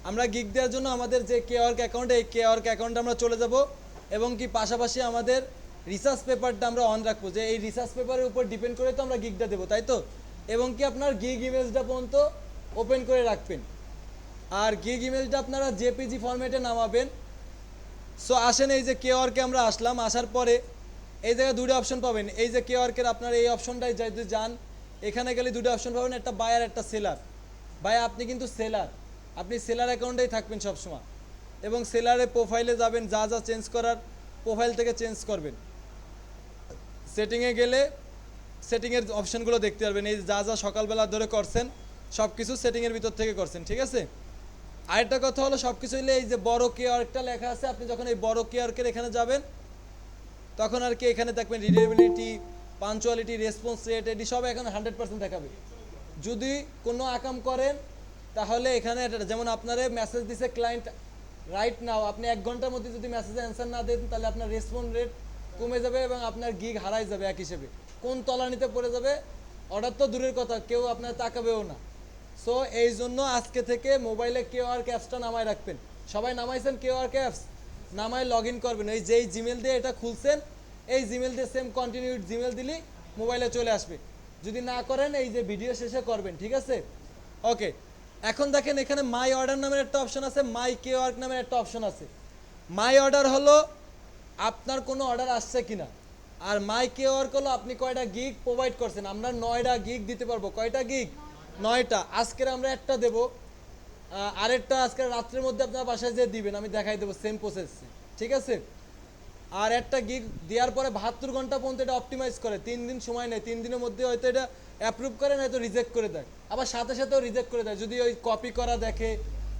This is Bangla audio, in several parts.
আমরা গিগ দেওয়ার জন্য আমাদের যে কেওয়ার্ক অ্যাকাউন্ট, এই কেওয়ার্ক অ্যাকাউন্টে আমরা চলে যাব এবং কি পাশাপাশি আমাদের রিসার্চ পেপারটা আমরা অন রাখবো, যে এই রিসার্চ পেপারের উপর ডিপেন্ড করে তো আমরা গিগটা দেবো, তাই তো? এবং কি আপনার গিগ ইমেজটা পর্যন্ত ওপেন করে রাখবেন। আর গিগ ইমেজটা আপনারা জেপিজি ফরম্যাটে নামাবেন। সো আসেন, এই যে কেওয়ার্কে আমরা আসলাম, আসার পরে এই জায়গায় দুটো অপশন পাবেন। এই যে কেওয়ার্কের আপনার এই অপশনটাই যদি যান, এখানে গেলে দুটো অপশন পাবেন, একটা বায়ার একটা সেলার। ভাই আপনি কিন্তু সেলার, আপনি সেলার অ্যাকাউন্টেই থাকবেন সবসময়, এবং সেলারে প্রোফাইলে যাবেন, যা যা চেঞ্জ করার প্রোফাইল থেকে চেঞ্জ করবেন। সেটিংয়ে গেলে সেটিংয়ের অপশনগুলো দেখতে পারবেন, এই যা যা সকালবেলা ধরে করছেন সব কিছু সেটিংয়ের ভিতর থেকে করছেন, ঠিক আছে? আরেকটা কথা হলো, সব কিছু হইলে এই যে বড় কেওয়ার্কটা লেখা আছে, আপনি যখন এই বড় কেওয়ার্কের এখানে যাবেন তখন আর কি এখানে দেখবেন রিডেবিলিটি, পাঞ্চুয়ালিটি, রেসপন্স রেট, এটি সব এখন 100% দেখাবে। যদি কোনো আকাম করেন তাহলে এখানে যেমন আপনারে মেসেজ দিছে ক্লায়েন্ট রাইট নাও, আপনি 1 ঘন্টার মধ্যে যদি মেসেজে অ্যান্সার না দেন তাহলে আপনার রেসপন্স রেট কমে যাবে এবং আপনার গিগ হারাই যাবে এক হিসেবে, কোন তলানিতে পড়ে যাবে, অর্ডার তো দূরের কথা, কেউ আপনার তাকাবেও না। সো এই জন্য আজকে থেকে মোবাইলে কেওয়ার্ক অ্যাপসটা নামায় রাখবেন। সবাই নামাইছেন কেওয়ার্ক অ্যাপস? নামায় লগ ইন করবেন, এই যেই জিমেল দিয়ে এটা খুলছেন এই জিমেল দিয়ে সেম কন্টিনিউড জিমেল দিলেই মোবাইলে চলে আসবে। যদি না করেন এই যে ভিডিও শেষে করবেন, ঠিক আছে? ওকে, এখন দেখেন এখানে মাই অর্ডার নামের একটা অপশন আছে, মাই কেওয়ার্ক নামের একটা অপশন আছে। মাই অর্ডার হলো আপনার কোনো অর্ডার আসছে কিনা, আর মাই কেওয়ার্ক হলো আপনি কয়টা গিগ প্রোভাইড করছেন। আমরা 9টা গিগ দিতে পারবো। কয়টা গিগ? 9টা। আজকের আমরা একটা দেবো, আরেকটা আজকে রাত্রের মধ্যে আপনার বাসায় যেয়ে দিবেন, আমি দেখাই দেবো সেম প্রসেস, ঠিক আছে? আর একটা গিগ দেওয়ার পরে 72 ঘন্টা পর্যন্ত এটা অপটিমাইজ করে, 3 দিন সময় নেয়, 3 দিনের মধ্যে হয়তো এটা অ্যাপ্রুভ করে, নয়তো রিজেক্ট করে দেয়, আবার সাথে সাথেও রিজেক্ট করে দেয় যদি ওই কপি করা দেখে,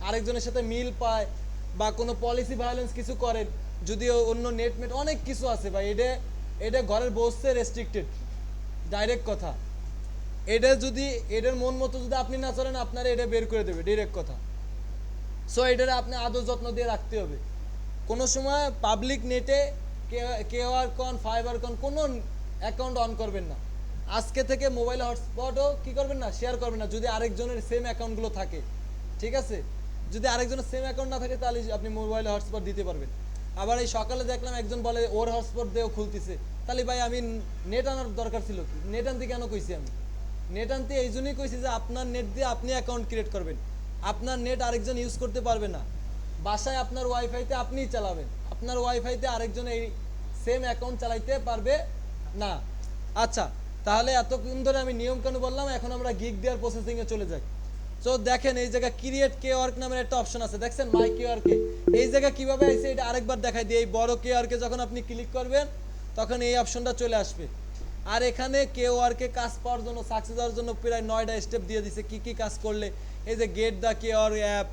আরেকজনের সাথে মিল পায়, বা কোনো পলিসি ভায়োলেন্স কিছু করেন, যদি অন্য নেটমেট অনেক কিছু আছে ভাই, এটা এটা ঘরের বসছে রেস্ট্রিক্টেড, ডাইরেক্ট কথা। এটা যদি এটার মন মতো যদি আপনি না চলেন আপনারা এটা বের করে দেবে, ডিরেক্ট কথা। সো এটারে আপনি আদর যত্ন দিয়ে রাখতে হবে। কোনো সময় পাবলিক নেটে কেওয়ার কন, ফাইবার কন কোনো অ্যাকাউন্ট অন করবেন না। আজকে থেকে মোবাইল হটস্পটও কী করবেন না, শেয়ার করবেন না যদি আরেকজনের সেম অ্যাকাউন্টগুলো থাকে, ঠিক আছে? যদি আরেকজনের সেম অ্যাকাউন্ট না থাকে তাহলে আপনি মোবাইলে হটস্পট দিতে পারবেন। আবার এই সকালে দেখলাম একজন বলে ওর হটস্পট দিয়েও খুলতেছে, তাহলে ভাই আমি নেট আনার দরকার ছিল কি? নেট আনতে কেন কইছি আমি? নেট আনতে এই জন্যই কইছি যে আপনার নেট দিয়ে আপনি অ্যাকাউন্ট ক্রিয়েট করবেন, আপনার নেট আরেকজন ইউজ করতে পারবে না। বাসায় আপনার ওয়াইফাইতে আপনিই চালাবেন, আপনার ওয়াইফাইতে আরেকজন এই সেম অ্যাকাউন্ট চালাইতে পারবে না। আচ্ছা, তাহলে এতক্ষণ ধরে আমি নিয়ম কেন বললাম, এখন আমরা গিগ দেওয়ার প্রসেসিংয়ে চলে যাই। তো দেখেন এই জায়গায় ক্রিয়েট কেওয়ার্ক নামের একটা অপশন আছে, দেখছেন মাই কেওয়ার্কে। এই জায়গা কিভাবে আইছে এটা আরেকবার দেখাই দিই। এই বড় কেওয়ার্কে যখন আপনি ক্লিক করবেন তখন এই অপশনটা চলে আসবে। আর এখানে কেওয়ার্কে কাজ পাওয়ার জন্য, সাকসেস হওয়ার জন্য প্রায় 9টা স্টেপ দিয়ে দিছে, কি কি কাজ করলে। এই যে গেট দ্য কেওয়ার অ্যাপ,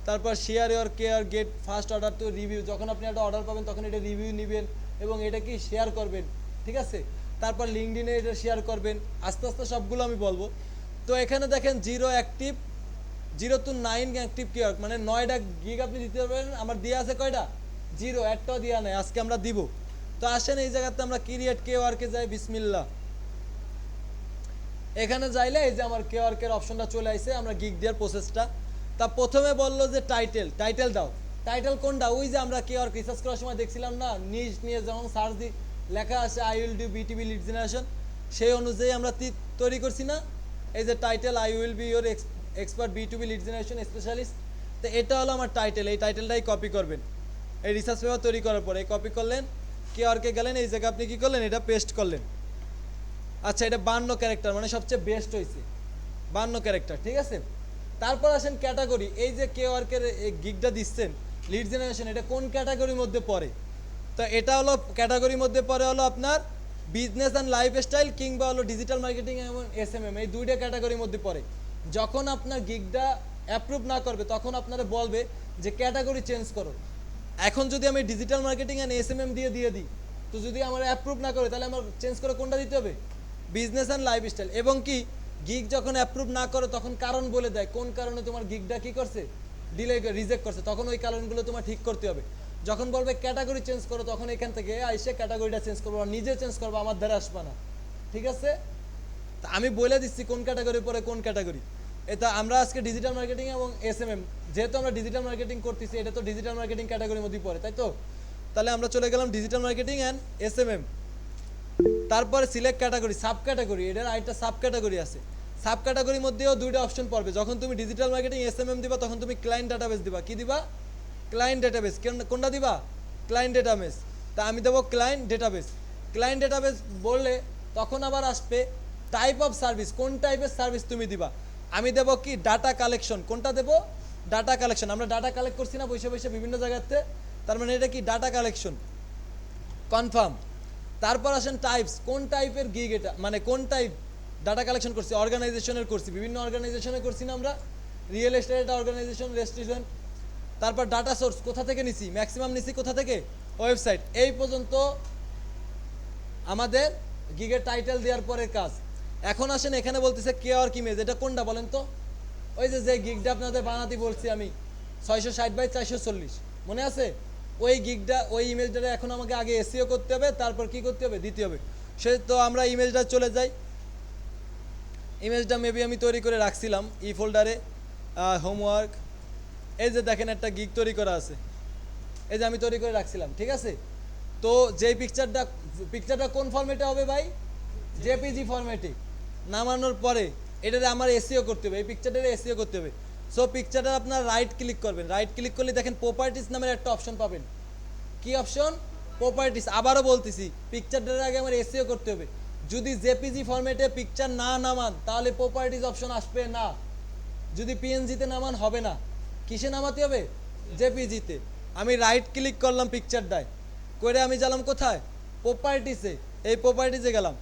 তারপর share your care, get first order to review, যখন আপনি একটা অর্ডার পাবেন তখন এটা রিভিউ নেবেন এবং এটা কি শেয়ার করবেন, ঠিক আছে? তারপর লিঙ্কডিনে এটা শেয়ার করবেন, আস্তে আস্তে সবগুলো আমি বলবো। তো এখানে দেখেন 0 অ্যাক্টিভ, 0 to 9 অ্যাক্টিভ কেওয়ার্ক, মানে 9টা গিগ আপনি দিতে পারবেন। আমার দিয়ে আছে কয়টা? 0, একটাও দেওয়া নেই, আজকে আমরা দিব। তো আসেন এই জায়গাতে আমরা ক্রিয়েট কেওয়ার্কে যাই, বিসমিল্লাহ। এখানে যাইলে এই যে আমার কেওয়ার্কের অপশনটা চলে আসছে, আমরা গিগ দেওয়ার প্রসেসটা। তা প্রথমে বললো যে টাইটেল দাও। টাইটেল কোনটা? ওই যে আমরা কেওয়ার্ক রিসার্চ করার সময় দেখছিলাম না, নিজ নিয়ে যখন সার্চ দিই লেখা আছে I will do BTV lead generation, সেই অনুযায়ী আমরা তৈরি করছি না এই যে title, I will be your expert BTV lead generation specialist. তো এটা হলো আমার টাইটেল, এই টাইটেলটাই কপি করবেন। এই রিসার্চ পেপার তৈরি করার পরে কপি করলেন, কেওয়ার্কে গেলেন, এই জায়গায় আপনি কী করলেন, এটা পেস্ট করলেন। আচ্ছা, এটা 52 ক্যারেক্টার, মানে সবচেয়ে বেস্ট হয়েছে 52 ক্যারেক্টার, ঠিক আছে? তারপর আসেন ক্যাটাগরি। এই যে কেওয়ার্কের এই গিগটা দিচ্ছেন লিড জেনারেশন, এটা কোন ক্যাটাগরির মধ্যে পড়ে? তো এটা হলো ক্যাটাগরির মধ্যে পড়ে হলো আপনার বিজনেস অ্যান্ড লাইফস্টাইল কিংবা হলো ডিজিটাল মার্কেটিং এবং এসএমএম, এই দুইটা ক্যাটাগরির মধ্যে পড়ে। যখন আপনার গিগটা অ্যাপ্রুভ না করবে তখন আপনারা বলবে যে ক্যাটাগরি চেঞ্জ করো। এখন যদি আমি ডিজিটাল মার্কেটিং অ্যান্ড এসএমএম দিয়ে দিই, তো যদি আমার অ্যাপ্রুভ না করে তাহলে আমার চেঞ্জ করে কোনটা দিতে হবে? Business and lifestyle. এবং কি গিগ যখন অ্যাপ্রুভ না করে তখন কারণ বলে দেয় কোন কারণে তোমার গিগটা কী করছে, রিজেক্ট করছে, তখন ওই কারণগুলো তোমার ঠিক করতে হবে। যখন বলবে ক্যাটাগরি চেঞ্জ করো তখন এখান থেকে আইসে ক্যাটাগরিটা চেঞ্জ করবো, নিজে চেঞ্জ করবো, আমার দ্বারা আসবে না, ঠিক আছে? তা আমি বলে দিচ্ছি কোন ক্যাটাগরি পরে কোন ক্যাটাগরি। এটা আমরা আজকে ডিজিটাল মার্কেটিং এবং এসএমএম, যেহেতু আমরা ডিজিটাল মার্কেটিং করতেছি, এটা তো ডিজিটাল মার্কেটিং ক্যাটাগরির মধ্যেই পড়ে, তাই তো? তাহলে আমরা চলে গেলাম ডিজিটাল মার্কেটিং অ্যান্ড এসএমএম। তারপরে সিলেক্ট ক্যাটাগরি, সাব ক্যাটাগরি, এটার আরেকটা সাব ক্যাটাগরি আছে। সাব ক্যাটাগরির মধ্যেও দুইটা অপশন পড়বে। যখন তুমি ডিজিটাল মার্কেটিং এসএমএম দিবা তখন তুমি ক্লায়েন্ট ডাটাবেস দিবা। কি দিবা? Client database. কোনটা দিবা? Client database. তা আমি দেবো ক্লায়েন্ট ডেটাবেস। ক্লায়েন্ট ডেটাবেস বললে তখন আবার আসবে টাইপ অফ সার্ভিস, কোন টাইপের সার্ভিস তুমি দিবা। আমি দেবো কি ডাটা কালেকশন। কোনটা দেবো? Data collection. আমরা ডাটা কালেক্ট করছি না বসে বসে বিভিন্ন জায়গাতে, তার মানে এটা কি ডাটা কালেকশন, কনফার্ম। তারপর আসেন টাইপস, কোন টাইপের গিগ এটা, মানে কোন টাইপ ডাটা কালেকশন করছি। অর্গানাইজেশনের করছি, বিভিন্ন অর্গানাইজেশনে করছি না আমরা, রিয়েল এস্টেট অর্গানাইজেশন, রেস্টুরেন্ট। তারপর ডাটা সোর্স কোথা থেকে নিছি, ম্যাক্সিমাম নিছি কোথা থেকে? ওয়েবসাইট। এই পর্যন্ত আমাদের গিগের টাইটেল দেওয়ার পরে কাজ। এখন আসেন এখানে বলতেছে কে আর ইমেজ, এটা কোনটা বলেন তো? ওই যে গিগটা আপনাদের বানাতে বলছি আমি 660/440, মনে আছে? ওই গিগটা, ওই ইমেজটা এখন আমাকে আগে এসইও করতে হবে, তারপর কি করতে হবে? দিতে হবে। সে তো আমরা ইমেজটা চলে যাই। ইমেজটা মেবি আমি তৈরি করে রাখছিলাম ই ফোল্ডারে, হোমওয়ার্ক। এই যে দেখেন একটা গিগ তৈরি করা আছে, এই যে আমি তৈরি করে রাখছিলাম, ঠিক আছে? তো যেই পিকচারটা কোন ফরম্যাটে হবে ভাই? জেপিজি ফরম্যাটে। নামানোর পরে এটাতে আমার এসইও করতে হবে, এই পিকচারটারে এসইও করতে হবে। সো পিকচারটা আপনার রাইট ক্লিক করবেন, রাইট ক্লিক করলে দেখেন প্রপার্টিস নামের একটা অপশন পাবেন। কি অপশন? প্রপার্টিস। আবারও বলতেছি, পিকচারটার আগে আমার এসইও করতে হবে। যদি জেপিজি ফরম্যাটে পিকচার না নামান তাহলে প্রপার্টিস অপশন আসবে না। যদি পিএনজিতে নামান হবে না। কিসে নামাতে হবে? জেপিজিতে। আমি রাইট ক্লিক করলাম পিকচারটায়, করে আমি গেলাম কোথায়? প্রপার্টিসে। এই প্রপার্টিসে গেলাম,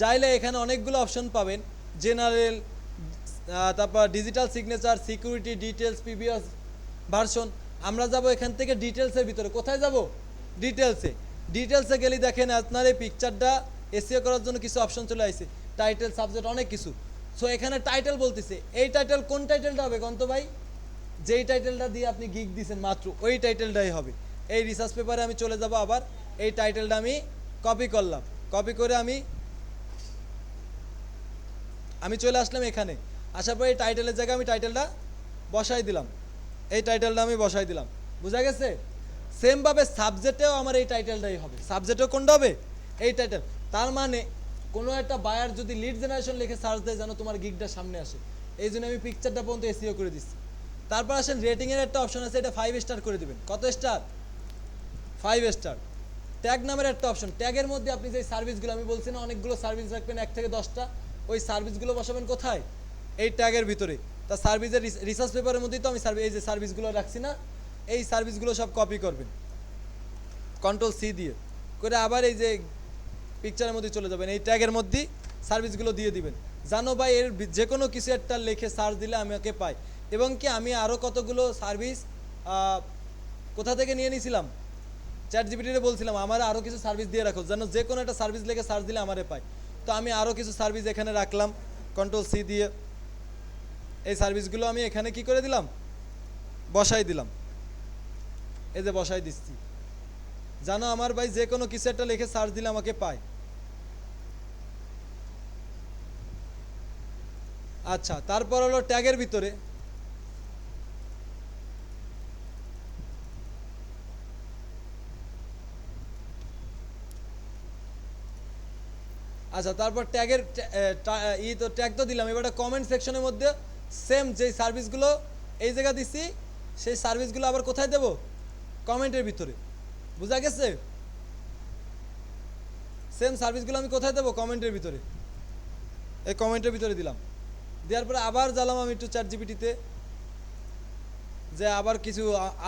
যাইলে এখানে অনেকগুলো অপশন পাবেন। জেনারেল, তারপর digital signature, security, details, previous version. আমরা যাব এখান থেকে ডিটেলসের ভিতরে। কোথায় যাব? ডিটেলসে। ডিটেলসে গেলে দেখেন আপনার এই পিকচারটা এসইও করার জন্য কিছু অপশন চলে আসছে, টাইটেল, সাবজেক্ট, অনেক কিছু। সো এখানে টাইটেল বলতেছে, এই টাইটেল কোন টাইটেলটা হবে কন্ত ভাই? যেই টাইটেলটা দিয়ে আপনি গিগ দিয়েছেন মাত্র ওই টাইটেলটাই হবে। এই রিসার্চ পেপারে আমি চলে যাব, আবার এই টাইটেলটা আমি কপি করলাম, কপি করে আমি চলে আসলাম এখানে। আসার পরে এই টাইটেলের জায়গায় আমি টাইটেলটা বসাই দিলাম, এই টাইটেলটা আমি বসাই দিলাম। বুঝা গেছে? সেমভাবে সাবজেক্টেও আমার এই টাইটেলটাই হবে। সাবজেক্টেও কোনটা হবে? এই টাইটেল। তার মানে কোনো একটা বায়ার যদি লিড জেনারেশন লিখে সার্চ দেয় যেন তোমার গিগটা সামনে আসে, এই জন্য আমি পিকচারটা পর্যন্ত এসইও করে দিচ্ছি। তারপর আসেন রেটিংয়ের একটা অপশন আছে, এটা 5 স্টার করে দিবেন। কত স্টার? 5 স্টার। ট্যাগ নামের একটা অপশন, ট্যাগের মধ্যে আপনি যে সার্ভিসগুলো, আমি বলছি না অনেকগুলো সার্ভিস রাখবেন 1 থেকে 10টা, ওই সার্ভিসগুলো বসাবেন কোথায়? এই ট্যাগের ভিতরে। তা সার্ভিসের রিসার্চ পেপারের মধ্যেই তো আমি এই যে সার্ভিসগুলো রাখছি না, এই সার্ভিসগুলো সব কপি করবেন Ctrl+C দিয়ে, করে আবার এই যে পিকচারের মধ্যে চলে যাবেন, এই ট্যাগের মধ্যেই সার্ভিসগুলো দিয়ে দিবেন। জানো ভাই, এর যে কোনো কিছু একটা লিখে সার্চ দিলে আমাকে পাই। এবং কি আমি আরও কতগুলো সার্ভিস কোথা থেকে নিয়ে নিয়েছিলাম, চ্যাটজিপিটিতে বলছিলাম আমার আরও কিছু সার্ভিস দিয়ে রাখো, যেন যে কোনো একটা সার্ভিস লিখে সার্চ দিলে আমারে পাই। তো আমি আরও কিছু সার্ভিস এখানে রাখলাম Ctrl+C দিয়ে। এই সার্ভিসগুলো আমি এখানে কি করে দিলাম? বসাই দিলাম। এই যে বসাই দিচ্ছি, জানো আমার ভাই যে কোনো কিছু একটা লিখে সার্চ দিলে আমাকে পায়। আচ্ছা, তারপর হলো ট্যাগের ভিতরে আচ্ছা, তারপর ট্যাগের তো ট্যাগ তো দিলাম। এবার কমেন্ট সেকশনের মধ্যে সেম যেই সার্ভিসগুলো এই জায়গা দিচ্ছি, সেই সার্ভিসগুলো আবার কোথায় দেব? কমেন্টের ভিতরে। বুঝা গেছে? সেম সার্ভিসগুলো আমি কোথায় দেবো? কমেন্টের ভিতরে। এই কমেন্টের ভিতরে দিলাম। দেওয়ার পরে আবার জ্বালাম আমি একটু চ্যাটজিপিটিতে, যে আবার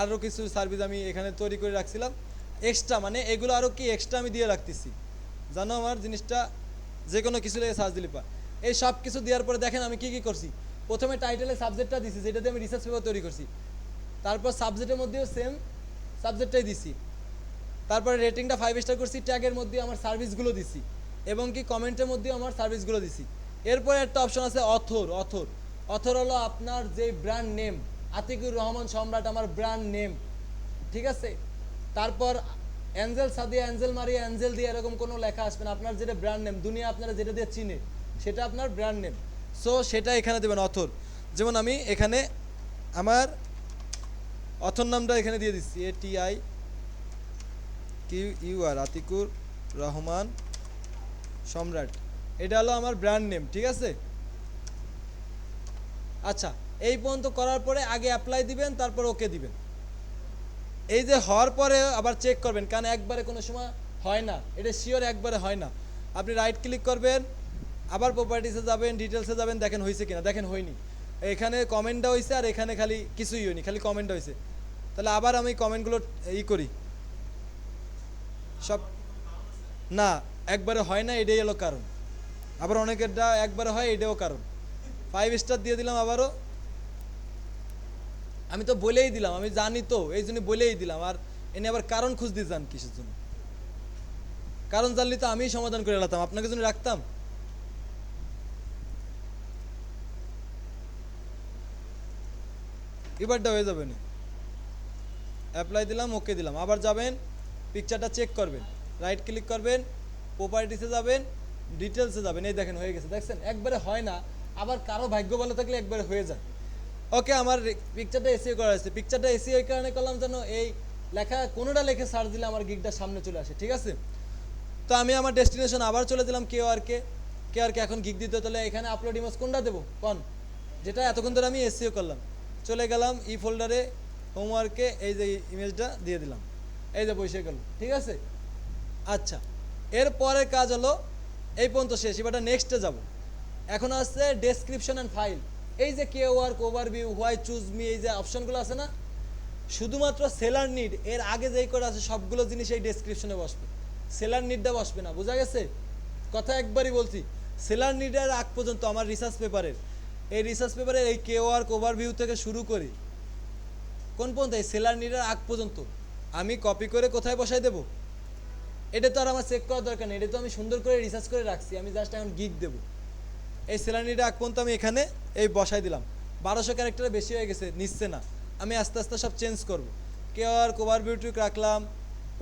আরও কিছু সার্ভিস আমি এখানে তৈরি করে রাখছিলাম এক্সট্রা, মানে এগুলো আরও কি এক্সট্রা আমি দিয়ে রাখতেছি, জানো আমার জিনিসটা যে কোনো কিছু লেগে সার্চ দিলে পা। এই সব কিছু দেওয়ার পরে দেখেন আমি কি করছি। প্রথমে টাইটেলে সাবজেক্টটা দিছি, যেটা দিয়ে আমি রিসার্চ পেপার তৈরি করছি। তারপর সাবজেক্টের মধ্যেও সেম সাবজেক্টটাই দিছি। তারপরে রেটিংটা 5 স্টার করছি, ট্যাগের মধ্যে আমার সার্ভিসগুলো দিছি, এবং কি কমেন্টের মধ্যেও আমার সার্ভিসগুলো দিছি। এরপরে একটা অপশন আছে অথর হলো আপনার যে ব্র্যান্ড নেম, আতিকুর রহমান সম্রাট আমার ব্র্যান্ড নেম, ঠিক আছে? তারপর অ্যাঞ্জেল সাদিয়া, অ্যাঞ্জেল মারিয়া, অ্যাঞ্জেল দিয়ে এরকম কোনো লেখা আসবে না। আপনার যেটা ব্র্যান্ড নেম, দুনিয়া আপনারা যেটা দিয়ে চিনে সেটা আপনার ব্র্যান্ড নেম। সো সেটা এখানে দেবেন অথর। যেমন আমি এখানে আমার অথর নামটা এখানে দিয়ে দিচ্ছি, ATI QUR, আতিকুর রহমান সম্রাট। এটা হলো আমার ব্র্যান্ড নেম, ঠিক আছে। আচ্ছা, এই পর্যন্ত করার পরে আগে অ্যাপ্লাই দিবেন, তারপর ওকে দিবেন। এই যে হওয়ার পরে আবার চেক করবেন, কারণ একবারে কোনো সময় হয় না, এটা শিওর একবারে হয় না। আপনি রাইট ক্লিক করবেন, আবার প্রপার্টিসে যাবেন, ডিটেলসে যাবেন, দেখেন হয়েছে কিনা, দেখেন হয়নি। এখানে কমেন্টটা হয়েছে আর এখানে খালি কিছুই হয়নি, খালি কমেন্ট হয়েছে। তাহলে আবার আমি কমেন্টগুলো করি সব, না একবারে হয় না, এটাই হলো কারণ। আবার অনেকেরটা একবারে হয়, এটাও কারণ। 5 স্টার দিয়ে দিলাম আবারও। আমি তো বলেই দিলাম, আমি জানি তো, এই জন্য বলেই দিলাম। আর এনে আবার কারণ খুঁজতে যান কিসের জন্য? কারণ জানলে তো আমিই সমাধান করে রাখতাম, আপনাকে জন্য রাখতাম। এবারটা হয়ে যাবে না। অ্যাপ্লাই দিলাম, ওকে দিলাম, আবার যাবেন পিকচারটা চেক করবেন, রাইট ক্লিক করবেন, প্রপার্টিসে যাবেন, ডিটেলসে যাবেন। এই দেখেন হয়ে গেছে, দেখছেন একবারে হয় না, আবার কারো ভাগ্য ভালো থাকলে একবারে হয়ে যায়। ওকে, আমার পিকচারটা এসিও করা হয়েছে। পিকচারটা এসিও এই কারণে করলাম যেন এই লেখা কোনোটা লিখে সার্চ দিলে আমার গিগটা সামনে চলে আসে, ঠিক আছে। তো আমি আমার ডেস্টিনেশন আবার চলে দিলাম কেআরকে এখন গিগ দিতে, তাহলে এখানে আপলোড ইমেজ কোনটা দেবো কোন, যেটা এতক্ষণ ধরে আমি এসিও করলাম। চলে গেলাম ফোল্ডারে, হোমওয়ার্কে, এই যে ইমেজটা দিয়ে দিলাম, এই যে বসে গেল, ঠিক আছে। আচ্ছা, এর পরের কাজ হলো এই পর্যন্ত শেষ। এবারটা নেক্সটে যাব। এখন আসছে ডেসক্রিপশন অ্যান্ড ফাইল। এই যে কেওয়ার্ক, ওভারভিউ, হোয়াই চুজ মি, এই যে অপশনগুলো আছে না, শুধুমাত্র সেলার নিড এর আগে যেই করে আছে সবগুলো জিনিস এই ডেসক্রিপশনে বসবে, সেলার নিডটা বসবে না, বোঝা গেছে কথা? একবারই বলছি, সেলার নিডের আগ পর্যন্ত আমার রিসার্চ পেপারের এই কেওয়ার্ক, ওভারভিউ থেকে শুরু করি কোন পর্যন্ত, এই সেলার নিডের আগ পর্যন্ত আমি কপি করে কোথায় বসাই দেবো? এটা তো আর আমার চেক করার দরকার নেই, এটা তো আমি সুন্দর করে রিসার্চ করে রাখছি, আমি জাস্ট এখন গিগ দেবো। এই সেলার নিডের আগ পর্যন্ত আমি এখানে এই বসাই দিলাম। 1200 ক্যারেক্টারে বেশি হয়ে গেছে, নিচ্ছে না, আমি আস্তে আস্তে সব চেঞ্জ করব। কেওয়ার্ক, ওভারভিউ রাখলাম,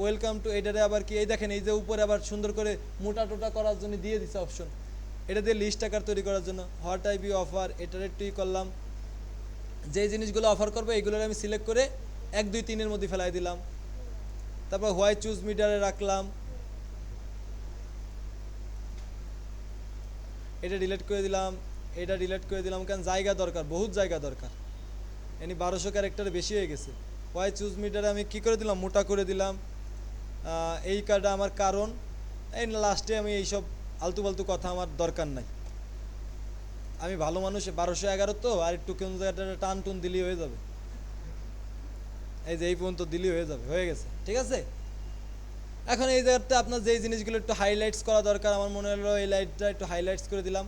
ওয়েলকাম টু, এটারে আবার কি, এই দেখেন এই যে উপরে আবার সুন্দর করে মোটা টোটা করার জন্য দিয়ে দিচ্ছে অপশন, এটা দিয়ে লিস্ট আকার তৈরি করার জন্য। হোয়াট আই বি অফার, এটার একটুই করলাম, যেই জিনিসগুলো অফার করবো এইগুলোর আমি সিলেক্ট করে 1 2 3-এর মধ্যে ফেলাই দিলাম। তারপর হোয়াই চুজ মিটারে রাখলাম, এটা ডিলিট করে দিলাম, এটা ডিলিট করে দিলাম, কারণ জায়গা দরকার, বহুত জায়গা দরকার, এনি 1200 ক্যারেক্টারে বেশি হয়ে গেছে। হোয়াই চুজ মিটারে আমি কি করে দিলাম, মোটা করে দিলাম। এই কার্ডটা আমার কারণ, এই লাস্টে আমি এইসব আলতু ফালতু কথা আমার দরকার নাই, আমি ভালো মানুষ। 1211 তো, আর একটু কোন জায়গাটা টান টুন দিলেই হয়ে যাবে, এই যে এই পর্যন্ত দিলেই হয়ে যাবে, হয়ে গেছে, ঠিক আছে। এখন এই জায়গাতে আপনার যেই জিনিসগুলো একটু হাইলাইটস করা দরকার, আমার মনে হলো এই লাইটটা একটু হাইলাইটস করে দিলাম।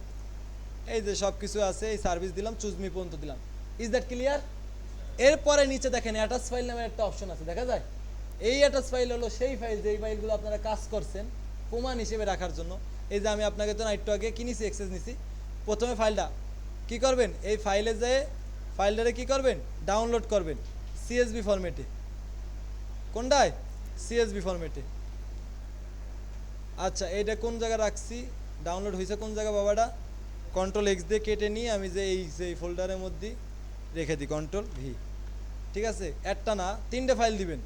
এই যে সব কিছু আছে, এই সার্ভিস দিলাম, চুজ মি পর্যন্ত দিলাম। Is that clear? এরপরে নিচে দেখেন অ্যাটাচ ফাইল নামের একটা অপশন আছে, দেখা যায়। এই অ্যাটাচ ফাইল হলো সেই ফাইল, যেই ফাইলগুলো আপনারা কাজ করছেন প্রমাণ হিসেবে রাখার জন্য। এই যে আমি আপনাকে তো একটু আগে কি নিছি, এক্সেস নিছি। প্রথমে ফাইলটা কি করবেন, এই ফাইলে যেয়ে ফাইলটারে কি করবেন, ডাউনলোড করবেন সিএসভি ফরম্যাটে। কোনটায়? সিএসভি ফরম্যাটে। আচ্ছা, এইটা কোন জায়গায় রাখছি, ডাউনলোড হয়েছে কোন জায়গায় বাবাটা, Ctrl+X দিয়ে কেটে নিয়ে আমি যে এই ফোল্ডারের মধ্যে রেখে দিই, Ctrl+V, ঠিক আছে। একটা না, 3টে ফাইল দিবেন।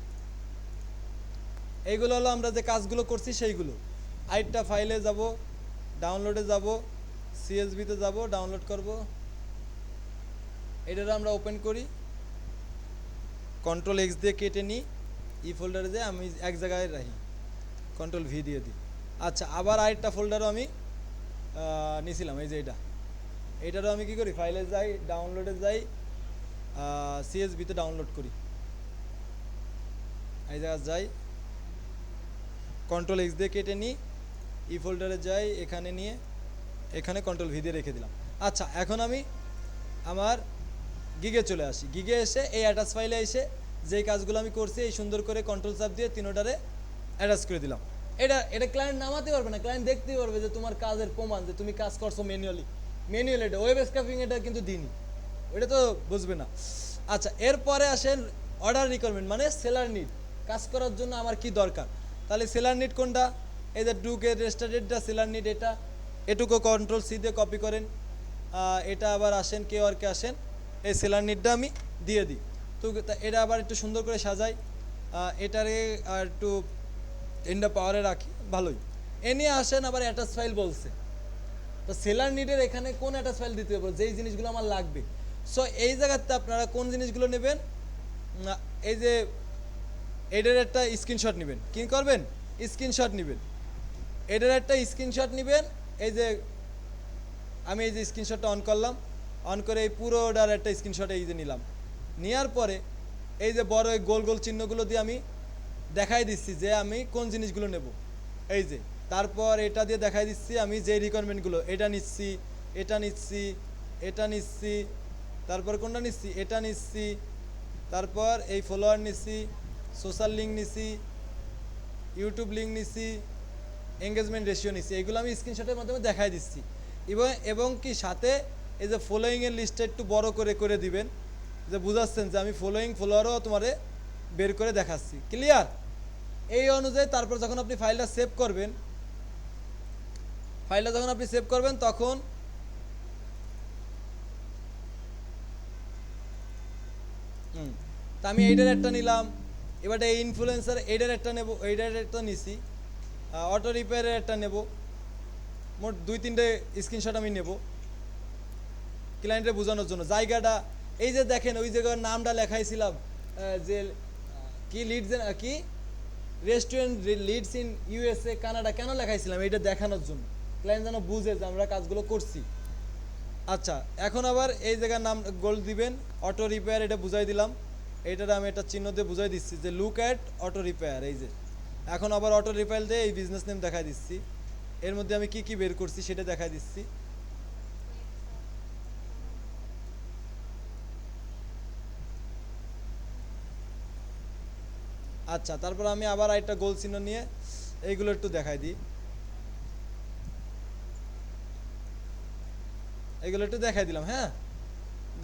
এইগুলো হলো আমরা যে কাজগুলো করছি সেইগুলো। আরেকটা ফাইলে যাব, ডাউনলোডে যাব, সিএসভিতে যাব, ডাউনলোড করব, এটারে আমরা ওপেন করি, Ctrl+X দিয়ে কেটে নিই, ফোল্ডারে যে আমি এক জায়গায় রাখি, Ctrl+V দিয়ে দিই। আচ্ছা, আবার আরেকটা ফোল্ডারও আমি নিয়েছিলাম, এই যে এইটারও আমি কি করি, ফাইলে যাই, ডাউনলোডে যাই, সিএসভিতে ডাউনলোড করি, এই জায়গায় যাই, Ctrl+X দিয়ে কেটে নিই, ফোল্ডারে যাই, এখানে নিয়ে এখানে Ctrl+V দিয়ে রেখে দিলাম। আচ্ছা, এখন আমি আমার গিগে চলে আসি। গিগে এসে এই অ্যাটাচ ফাইলে এসে যেই কাজগুলো আমি করছি এই সুন্দর করে কন্ট্রোল চাপ দিয়ে তিনোটারে অ্যাটাচ করে দিলাম। এটা ক্লায়েন্ট নামাতে পারবে না, ক্লায়েন্ট দেখতেই পারবে যে তোমার কাজের প্রমাণ, যে তুমি কাজ করছো ম্যানুয়ালি। এটা ওয়েব স্ক্রাপিং, এটা কিন্তু দিইনি, ওইটা তো বুঝবে না। আচ্ছা, এরপরে আসেন অর্ডার রিকোয়ারমেন্ট, মানে সেলার নিড, কাজ করার জন্য আমার কি দরকার। তাহলে সেলার নিড কোনটা, এই যে ডুকে রেজিস্টার্ডটা সেলার নিড, এটুকু Ctrl+C দিয়ে কপি করেন, এটা আবার আসেন কেওয়ার্কে আসেন, এই সেলার নিডটা আমি দিয়ে দিই। তো এটা আবার একটু সুন্দর করে সাজাই, এটারে আর একটু এন্ডা পাওয়ারে রাখি, ভালোই। এ নিয়ে আসেন আবার অ্যাটাচ ফাইল বলছে। তো সেলার নিডের এখানে কোন অ্যাটাচ ফাইল দিতে হবে, যেই জিনিসগুলো আমার লাগবে। সো এই জায়গাতে আপনারা কোন জিনিসগুলো নেবেন, এই যে এটার একটা স্ক্রিনশট নেবেন। কি করবেন? স্ক্রিনশট নেবেন, এটার একটা স্ক্রিনশট নেবেন। এই যে আমি এই যে স্ক্রিনশটটা অন করলাম, অন করে এই পুরোটার একটা স্ক্রিনশট এই যে নিলাম। নেওয়ার পরে এই যে বড় এই গোল গোল চিহ্নগুলো দিয়ে আমি দেখাই দিচ্ছি যে আমি কোন জিনিসগুলো নেব। এই যে তারপর এটা দিয়ে দেখাই দিচ্ছি আমি যে রিকোয়ারমেন্টগুলো, এটা নিচ্ছি, এটা নিচ্ছি, এটা নিচ্ছি, তারপর কোনটা নিচ্ছি, এটা নিচ্ছি, তারপর এই ফলোয়ার নিচ্ছি, সোশ্যাল লিঙ্ক নিচ্ছি, ইউটিউব লিঙ্ক নিচ্ছি, এঙ্গেজমেন্ট রেশিও নিচ্ছি। এইগুলো আমি স্ক্রিনশটের মাধ্যমে দেখাই দিচ্ছি। এবং কি সাথে এই যে ফলোয়িংয়ের লিস্টটা একটু বড় করে করে দিবেন, যে বুঝাচ্ছেন যে আমি ফলোয়ারও তোমারে বের করে দেখাচ্ছি। ক্লিয়ার? এই অনুযায়ী তারপর যখন আপনি ফাইলটা সেভ করবেন, তখন তা আমি এইটার একটা নিলাম। এবার এই ইনফ্লুয়েন্সার এইটার একটা নেব, এইটার একটা নিছি, অটো রিপেয়ারের একটা নেব। মোট 2-3টে স্ক্রিনশট আমি নেব ক্লায়েন্টের বোঝানোর জন্য। জায়গাটা এই যে দেখেন ওই জায়গার নামটা লেখাইছিলাম, যে কি লিডস কি restaurant leads in USA Canada, কেন লেখাইছিলাম? এটা দেখানোর জন্য, ক্লায়েন্ট যেন বুঝে যে আমরা কাজগুলো করছি। আচ্ছা, এখন আবার এই জায়গার নাম গোল দিবেন, অটো রিপেয়ার, এটা বুঝাই দিলাম। এইটার আমি একটা চিহ্ন দিয়ে বুঝাই দিচ্ছি যে লুক অ্যাট অটো রিপেয়ার। এই যে এখন আবার অটো রিপেয়ার দিয়ে এই বিজনেস নেম দেখাই দিচ্ছি। এর মধ্যে আমি কি কি বের করছি সেটা দেখাই দিচ্ছি। আচ্ছা, তারপর আমি আবার একটা গোল চিহ্ন নিয়ে এইগুলো একটু দেখাই দিই, এগুলো একটু দেখাই দিলাম। হ্যাঁ,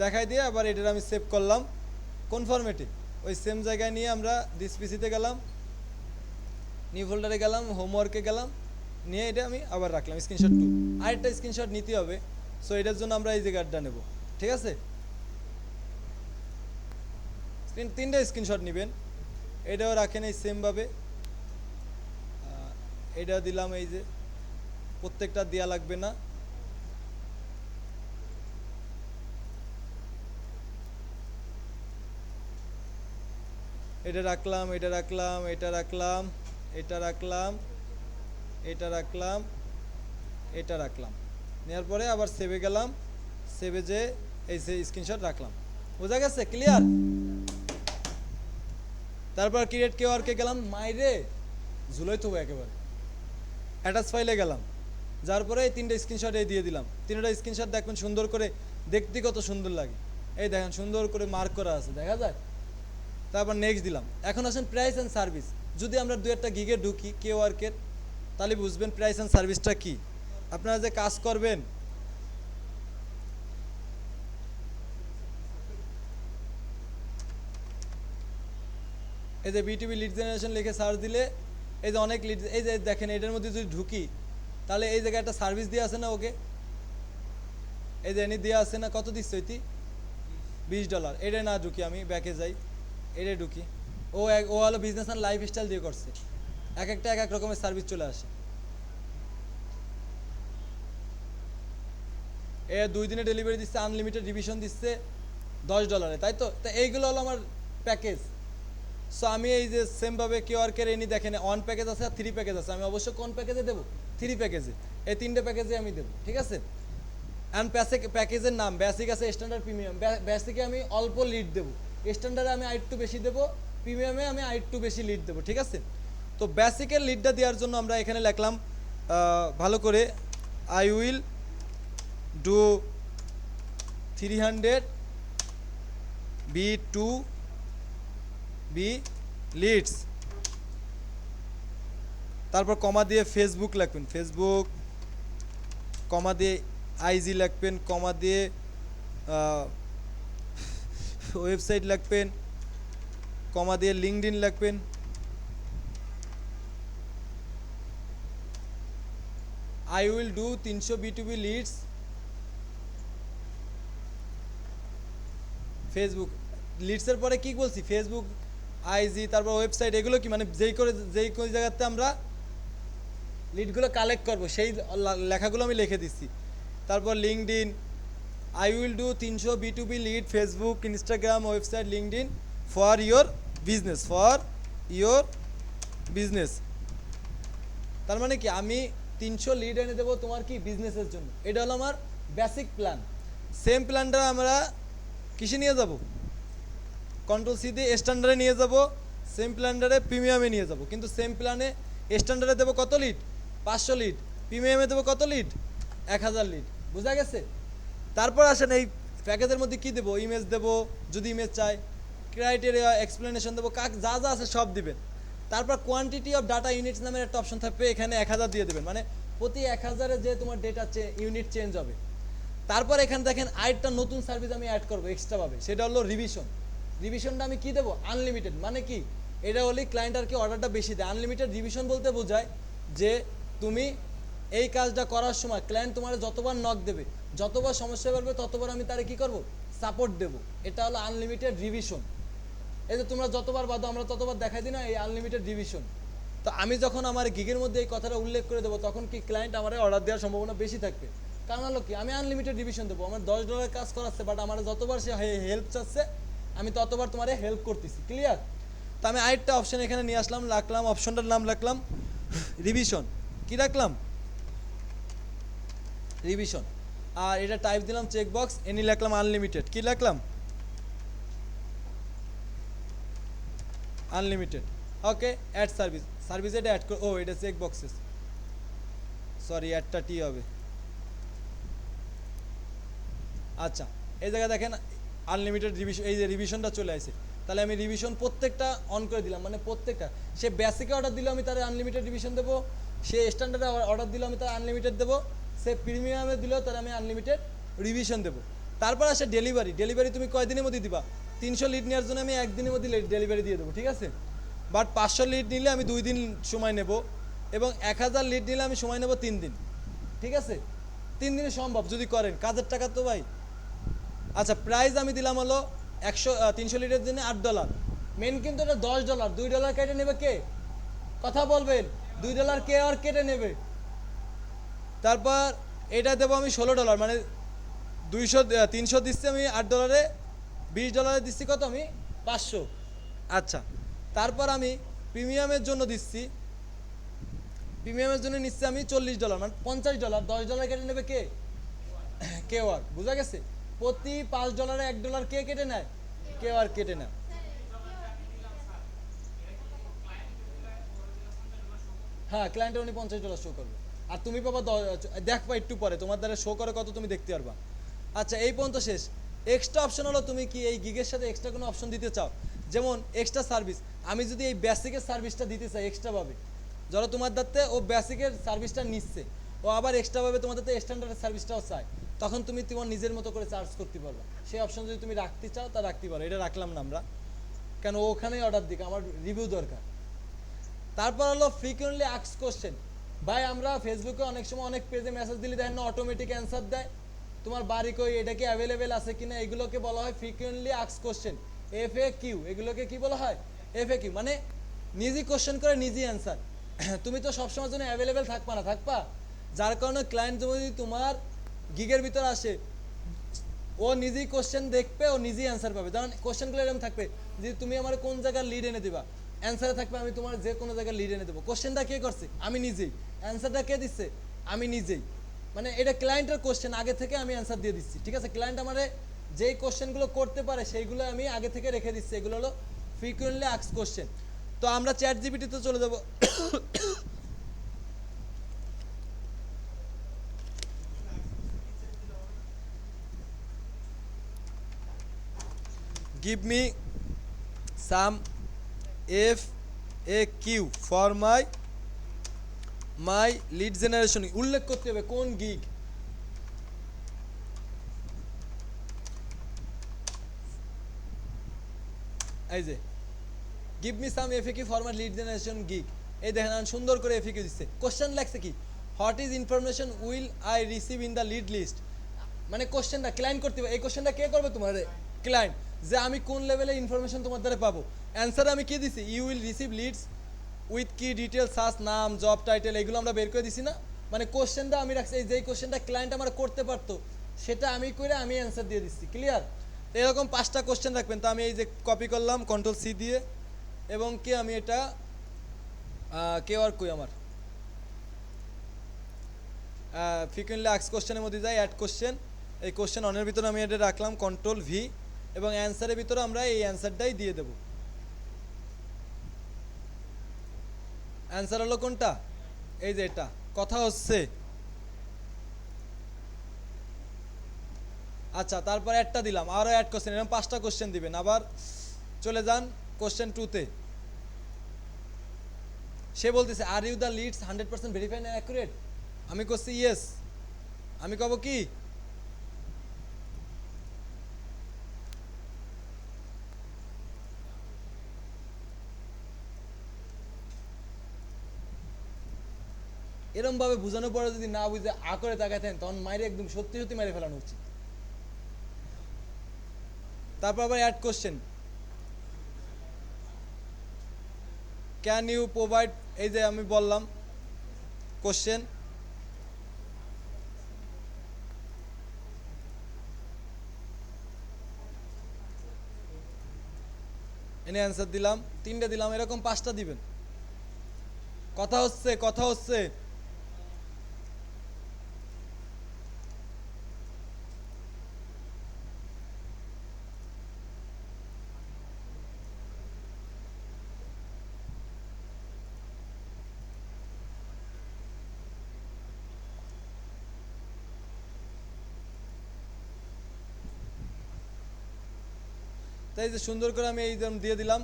দেখাই দিয়ে আবার এটার আমি সেভ করলাম কোন ফরম্যাটে, ওই সেম জায়গায় নিয়ে আমরা দিস পিসিতে গেলাম, নিউ ফোল্ডারে গেলাম, হোমওয়ার্কে গেলাম, নিয়ে এটা আমি আবার রাখলাম স্ক্রিনশট 2। আরেকটা স্ক্রিনশট নিতে হবে, সো এটার জন্য আমরা এই জায়গাটা নেব। ঠিক আছে, 3টে স্ক্রিনশট নেবেন। এটাও রাখেন এই সেমভাবে, এটা দিলাম, এই যে প্রত্যেকটা দেওয়া লাগবে না। এটা রাখলাম, এটা রাখলাম, এটা রাখলাম, এটা রাখলাম, এটা রাখলাম, এটা রাখলাম। নেওয়ার পরে আবার সেভে গেলাম, সেভে যে এই স্ক্রিনশট রাখলাম। বোঝা গেছে? ক্লিয়ার? তারপর ক্রিয়েট কেওয়ার্কে গেলাম, মাইরে ঝুলোই তো একেবারে অ্যাটাচ ফাইলে গেলাম, যার পরে এই 3টে স্ক্রিনশট এই দিয়ে দিলাম। 3টা স্ক্রিনশট দেখবেন সুন্দর করে, দেখতে কত সুন্দর লাগে। এই দেখেন সুন্দর করে মার্ক করা আছে, দেখা যায়। তারপর নেক্সট দিলাম। এখন আসেন প্রাইস অ্যান্ড সার্ভিস। যদি আমরা 2-1টা গিগে ঢুকি কেওয়ার্কের, তাহলে বুঝবেন প্রাইস অ্যান্ড সার্ভিসটা কি। আপনারা যে কাজ করবেন, এই যে বিটিভি লিড জেনারেশন লিখে সার্চ দিলে এই যে অনেক লিড, এই যে দেখেন এটার মধ্যে যদি ঢুকি, তাহলে এই জায়গায় একটা সার্ভিস দিয়ে আছে না, ওকে এই যে এনে দিয়ে আছে না, কত দিচ্ছে ওইটি $20। এটা না ঢুকি, আমি ব্যাকে যাই, এটা ঢুকি। ও হলো বিজনেস অ্যান্ড লাইফস্টাইল দিয়ে করছে, এক একটা এক এক রকমের সার্ভিস চলে আসে। এ 2 দিনে ডেলিভারি দিচ্ছে, আনলিমিটেড রিভিশন দিচ্ছে $10, তাই তো। তা এইগুলো হলো আমার প্যাকেজ। সো আমি এই যে সেমভাবে কিউআরকে এনে দেখেন 1 প্যাকেজ আছে আর 3 প্যাকেজ আছে। আমি অবশ্যই কোন প্যাকেজে দেবো? 3 প্যাকেজে। এই 3টে প্যাকেজে আমি দেবো, ঠিক আছে। অ্যান্ড প্যাকেজের নাম বেসিক আছে, স্ট্যান্ডার্ড, প্রিমিয়াম। বেসিকে আমি অল্প লিড দেবো, স্ট্যান্ডার্ডে আমি আরেকটু বেশি দেবো, প্রিমিয়ামে আমি আরেকটু বেশি লিড দেবো, ঠিক আছে। তো বেসিকের লিডটা দেওয়ার জন্য আমরা এখানে লিখলাম ভালো করে, I will do 300 B2B Leeds, তারপর কমা দিয়ে ফেসবুক লিখবেন, ফেসবুক, কমা দিয়ে আইজি লিখবেন, কমা দিয়ে ওয়েবসাইট লিখবেন, কমা দিয়ে লিঙ্কডইন লিখবেন, I will do 300 B2B leads Facebook লিডসের পরে কি বলছি, ফেসবুক, আইজি, তারপর ওয়েবসাইট, এগুলো কি মানে যেই কোন জায়গাতে আমরা লিডগুলো কালেক্ট করব সেই লেখাগুলো আমি লিখে দিচ্ছি। তারপর LinkedIn, I will do 300 B2B lead Facebook, Instagram, website, LinkedIn for your business. তার মানে কি আমি 300 লিড এনে দেবো তোমার কি বিজনেসের জন্য। এটা হলো আমার বেসিক প্ল্যান। সেম প্ল্যানটা আমরা কিসে নিয়ে যাব, কন্ট্রোল সি দিয়ে স্ট্যান্ডার্ডে নিয়ে যাব, সেম প্ল্যান্ডারে প্রিমিয়ামে নিয়ে যাব। কিন্তু সেম প্ল্যানে স্ট্যান্ডার্ডে দেবো কত লিড, 500 লিড, প্রিমিয়ামে দেবো কত লিড, 1000 লিড। বোঝা গেছে? তারপর আসেন এই প্যাকেজের মধ্যে কি দেবো, ইমেজ দেবো যদি ইমেজ চাই, ক্রাইটেরিয়া, এক্সপ্লেনেশন দেবো, যা যা আছে সব দিবেন। তারপর কোয়ান্টিটি অফ ডাটা ইউনিটস নামের একটা অপশন থাকবে, এখানে 1000 দিয়ে দেবেন, মানে প্রতি 1000-এ যে তোমার ডেটা ইউনিট চেঞ্জ হবে। তারপর এখানে দেখেন আরেকটা নতুন সার্ভিস আমি অ্যাড করবো এক্সট্রাভাবে, সেটা হলো রিভিশনটা আমি কি দেবো, আনলিমিটেড। মানে কি, এটা হলে ক্লায়েন্ট আর কি অর্ডারটা বেশি দেয়। আনলিমিটেড রিভিশন বলতে বোঝায় যে তুমি এই কাজটা করার সময় ক্লায়েন্ট তোমার যতবার নক দেবে, যতবার সমস্যা বাড়বে, ততবার আমি তারে কি করব, সাপোর্ট দেবো। এটা হলো আনলিমিটেড রিভিশন। এই যে তোমরা যতবার বাদো আমরা ততবার দেখাই দিই না, এই আনলিমিটেড রিভিশন। তো আমি যখন আমার গিগের মধ্যে এই কথাটা উল্লেখ করে দেবো, তখন কি ক্লায়েন্ট আমার অর্ডার দেওয়ার সম্ভাবনা বেশি থাকবে। কারণ হলো কি, আমি আনলিমিটেড রিভিশন দেবো, আমার $10 কাজ করাচ্ছে, বাট আমার যতবার সে হেল্প চাচ্ছে আমি ততবার তোমার হেল্প করতেছি। ক্লিয়ার? তো আমি আরেকটা অপশন এখানে নিয়ে আসলাম, রাখলাম অপশনটার নাম রাখলাম রিভিশন। কি রাখলাম, রিভিশন। আর এটা টাইপ দিলাম চেকবক্স, এনি লিখলাম আনলিমিটেড। কি লিখলাম, আনলিমিটেড। ওকে, অ্যাড সার্ভিস এটা অ্যাড ও এটা চেক বক্সেস, সরি অ্যাডটা টি হবে। আচ্ছা, এই জায়গায় দেখেন আনলিমিটেড রিভিশন, এই যে রিভিশনটা চলে আসে। তাহলে আমি রিভিশন প্রত্যেকটা অন করে দিলাম, মানে প্রত্যেকটা, সে বেসিকে অর্ডার দিলে আমি তার আনলিমিটেড রিভিশন দেবো, সে স্ট্যান্ডার্ডে অর্ডার দিলে আমি তার আনলিমিটেড দেবো, সে প্রিমিয়ামে দিলেও তার আমি আনলিমিটেড রিভিশন দেবো। তারপর আসে ডেলিভারি তুমি কয়দিনের মধ্যে দিবা, 300 লিড নেওয়ার জন্য আমি একদিনের মধ্যে ডেলিভারি দিয়ে দেবো, ঠিক আছে। বাট 500 লিড নিলে আমি 2 দিন সময় নেব, এবং 1000 লিড নিলে আমি সময় নেব 3 দিন, ঠিক আছে। 3 দিনে সম্ভব যদি করেন, কাজের টাকা তো ভাই। আচ্ছা, প্রাইস আমি দিলাম হলো 300 লিটারের জন্য $8। মেন কিন্তু এটা $10, $2 কেটে নেবে কে, কথা বলবেন, $2 কে আর কেটে নেবে। তারপর এটা দেবো আমি $16, মানে 300 দিচ্ছি আমি $8, $20 দিচ্ছি কত, আমি 500। আচ্ছা, তারপর আমি প্রিমিয়ামের জন্য দিচ্ছি, প্রিমিয়ামের জন্য নিচ্ছি আমি $40, মানে $50, $10 কেটে নেবে কে, কেউ আর। বোঝা গেছে? প্রতি $5-এ $1 কে কেটে নেয়, কেউ আর কেটে নেয়। হ্যাঁ, ক্লায়েন্টের উনি $50 শো করবে, আর তুমি পাবা দেখবা একটু পরে তোমার দ্বারা শো করে কত তুমি দেখতে পারবা। আচ্ছা, এই পর্যন্ত শেষ। এক্সট্রা অপশন হলো তুমি কি এই গিগের সাথে এক্সট্রা কোনো অপশন দিতে চাও, যেমন এক্সট্রা সার্ভিস। আমি যদি এই বেসিকের সার্ভিসটা দিতে চাই এক্সট্রাভাবে, ধরো তোমার দ্বারতে ও বেসিকের সার্ভিসটা নিচ্ছে, ও আবার এক্সট্রাভাবে তোমার দ্বারতে স্ট্যান্ডার্ড সার্ভিসটাও চায়, তখন তুমি তোমার নিজের মতো করে চার্জ করতে পারবা। সেই অপশন যদি তুমি রাখতে চাও তা রাখতে পারো, এটা রাখলাম না আমরা, কেন ওখানেই অর্ডার দিক, আমার রিভিউ দরকার। তারপর হলো ফ্রিকুয়েন্টলি আস্কড কোশ্চেন। ভাই আমরা ফেসবুকে অনেক সময় অনেক পেজে মেসেজ দিলে দেখেন না অটোমেটিক অ্যান্সার দেয়, তোমার বাড়ি কই, এটা কি অ্যাভেলেবেল আছে কিনা, এগুলোকে বলা হয় ফ্রিকুয়েন্টলি আস্কড কোশ্চেন, FAQ। এগুলোকে কি বলা হয়, FAQ, মানে নিজেই কোশ্চেন করে নিজেই অ্যান্সার। তুমি তো সবসময় জন্য অ্যাভেলেবেল থাকবা, যার কারণে ক্লায়েন্ট যদি তোমার গিগের ভিতর আসে, ও নিজেই কোশ্চেন দেখবে, ও নিজেই অ্যান্সার পাবে। যেমন কোশ্চেনগুলো এরকম থাকবে যে তুমি আমার কোন জায়গার লিড এনে দিবা, অ্যান্সারে থাকবে আমি তোমার যে কোনো জায়গায় লিড এনে দেবো। কোশ্চেনটা কে করছে, আমি নিজেই। অ্যান্সারটা কে দিচ্ছে, আমি নিজেই। মানে এটা ক্লায়েন্টের কোশ্চেন, আগে থেকে আমি অ্যান্সার দিয়ে দিচ্ছি, ঠিক আছে। ক্লায়েন্ট আমারে যেই কোশ্চেনগুলো করতে পারে সেইগুলো আমি আগে থেকে রেখে দিচ্ছি, এগুলো হলো ফ্রিকুয়েন্টলি আস্কড কোশ্চেন। তো আমরা চ্যাট জিপিটিতে চলে যাব। Give me some FAQ for my lead generation. উল্লেখ করতে হবে কোন গিগ, এই যে give me some FAQ for my lead generation gig. এই দেখেন সুন্দর করে FAQ দিচ্ছে। কোশ্চেন লাগছে কি, what is information will I receive in the lead list. মানে কোশ্চেনটা ক্লায়েন্ট করতে হবে, এই কোশ্চেনটা কে করবে, তোমার ক্লায়েন্ট। যে আমি কোন লেভেলে ইনফরমেশন তোমার দ্বারা পাবো। অ্যান্সারে আমি কি দিছি, you will receive leads with কি ডিটেল সার্চ, নাম, জব টাইটেল, এগুলো আমরা বের করে দিছি না। মানে কোশ্চেনটা আমি রাখছি, এই যেই কোশ্চেনটা ক্লায়েন্ট আমার করতে পারতো সেটা আমি করে আমি অ্যান্সার দিয়ে দিচ্ছি। ক্লিয়ার? এরকম 5টা কোশ্চেন রাখবেন। তো আমি এই যে কপি করলাম কন্ট্রোল সি দিয়ে, এবং কি আমি এটা কেউ আর কই আমার ফ্রিকুয়েন্টলি আস্ক কোশ্চেনের মধ্যে যাই, অ্যাড কোশ্চেন, এই কোশ্চেন অনের ভিতরে আমি এটা রাখলাম কন্ট্রোল ভি, এবং অ্যান্সারের ভিতরে আমরা এই অ্যান্সারটাই দিয়ে দেব। অ্যান্সার হলো কোনটা, এই যে এটা। কথা হচ্ছে, আচ্ছা তারপর একটা দিলাম, আরও অ্যাড কোশ্চেন, এরকম 5টা কোশ্চেন দিবেন। আবার চলে যান কোশ্চেন 2-তে। সে বলতেছে are you the leads 100% verified and accurate. আমি করছি ইয়েস। আমি কব কি, এরম ভাবে বোঝানোর পরে যদি না বুঝে আ করে তাকায় থাকেন, তখন মাইরে একদম সত্যি সত্যি মাইরে ফেলানো উচিত। তারপর আবার add question, can you provide, এই যে আমি বললাম কোশ্চেন, এনে অ্যান্সার দিলাম, 3টে দিলাম, এরকম 5টা দিবেন। কথা হচ্ছে, কথা হচ্ছে। তাই যে সুন্দর করে আমি এই দিয়ে দিলাম।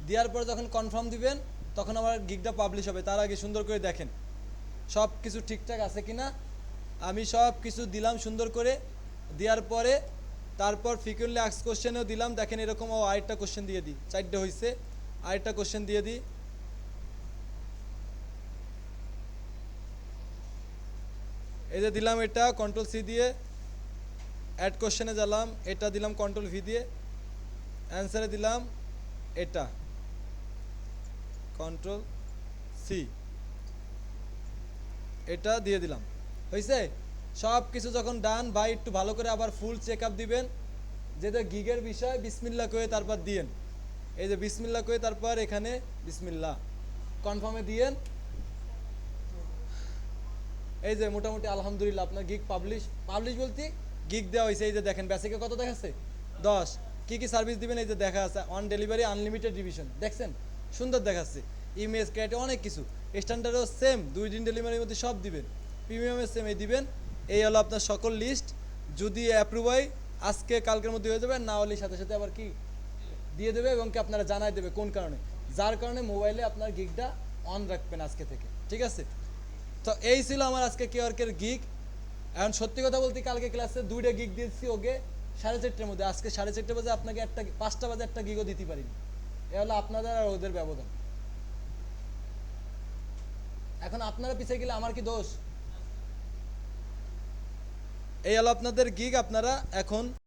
দেওয়ার পরে যখন কনফার্ম দিবেন তখন আমার গিগটা পাবলিশ হবে। তার আগে সুন্দর করে দেখেন সব কিছু ঠিকঠাক আছে কি না। আমি সব কিছু দিলাম সুন্দর করে, দেওয়ার পরে তারপর ফ্রিকুয়েন্টলি আস্কড কোশ্চেনও দিলাম। দেখেন এরকম, ও আরেকটা কোশ্চেন দিয়ে দিই, 4টে হয়েছে, আরেকটা কোশ্চেন দিয়ে দিই। এই যে দিলাম এটা কন্ট্রোল সি দিয়ে, অ্যাড কোশ্চেনে গেলাম, এটা দিলাম কন্ট্রোল ভি দিয়ে, অ্যান্সারে দিলাম এটা কন্ট্রোল সি, এটা দিয়ে দিলাম। হয়েছে? সব কিছু যখন ডান ভাই, একটু ভালো করে আবার ফুল চেক আপ দিবেন, যেটা গিগের বিষয় বিসমিল্লাহ করে তারপর দিয়েন। এই যে বিসমিল্লাহ করে তারপর এখানে বিসমিল্লাহ কনফার্মে দিয়েন। এই যে মোটামুটি আলহামদুলিল্লাহ আপনার গিগ পাবলিশ বলতে গিগ দেওয়া হয়েছে। এই যে দেখেন বেসিকে কত দেখাচ্ছে, 10। কি কি সার্ভিস দিবেন এই যে দেখা আছে, অন ডেলিভারি, আনলিমিটেড ডিভিশন, দেখছেন সুন্দর দেখাচ্ছে। ইমেজ ক্যাটে অনেক কিছু, স্ট্যান্ডার্ডও সেম, 2 দিন ডেলিভারির মধ্যে সব দিবেন, প্রিমিয়ামের সেম এই দিবেন। এই হলো আপনার সকল লিস্ট। যদি অ্যাপ্রুভ হয় আজকে কালকের মধ্যে হয়ে যাবে, না হলে সাথে সাথে আবার কি দিয়ে দেবে, এবং কি আপনারা জানাই দেবে কোন কারণে, যার কারণে মোবাইলে আপনার গিগটা অন রাখবেন আজকে থেকে। ঠিক আছে? তো এই ছিল আমার আজকে কেওয়ার্কের গিগ। এখন সত্যি কথা বলতে কালকে ক্লাসে 2টা গিগ দিয়েছি ওকে 4:30টার মধ্যে, আজকে 4:30 বাজে আপনাকে 5টা বাজে একটা গিগও দিতে পারিনি। এ হলো আপনাদের আর ওদের ব্যবধান। এখন আপনারা পিছিয়ে গেলে আমার কি দোষ? এই হলো আপনাদের গিগ, আপনারা এখন